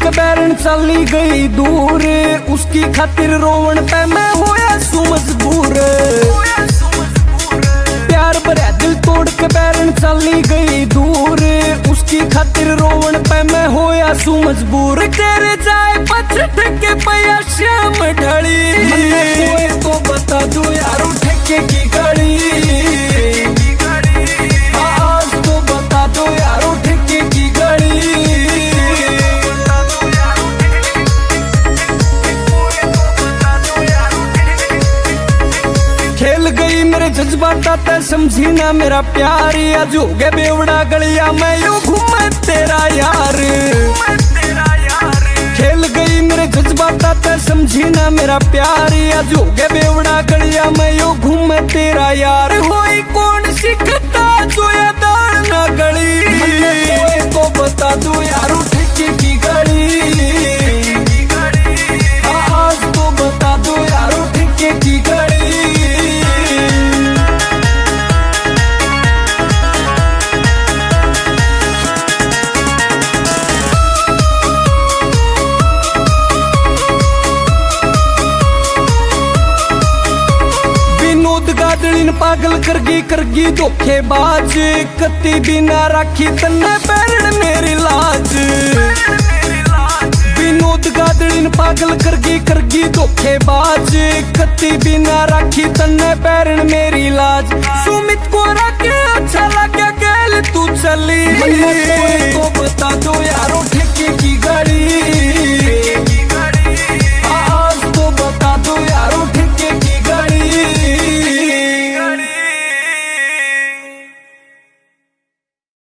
के बैरन चली गई दूर, उसकी खातिर रोवन पे मैं होया सू मजबूर। प्यार भरा दिल तोड़ के बैरन चली गई दूर, उसकी खातिर रोवन पे मैं होया सू मजबूर। तेरे जाए पछट के पया श्याम ढली, तो बता दो यारो ठेके की गड़ी। आज तो बता दो यारो ठेके की गड़ी। खेल गई मेरे जज्बाता ते समझी ना मेरा प्यार, आज हो गया बेवड़ा गलिया मैं यूं घूमे तेरा यार। खेल गई मेरे जज्बाता ते समझी ना मेरा प्यार, आज हो गया बेवड़ा गलिया मैं यूं घूमे तेरा यार। होई कौन सी खता जो या दाल ना गली, तो बता दो यारो ठेके की गड़ी। आज तो बता दो यारो ठेके की गड़ी। गादड़ीन पागल करगी धोखेबाज, कत्ती बिना राखी तन्ने पैरण मेरी लाज। विनोद गादड़ीन पागल करगी धोखेबाज, कत्ती बिना राखी तन्ने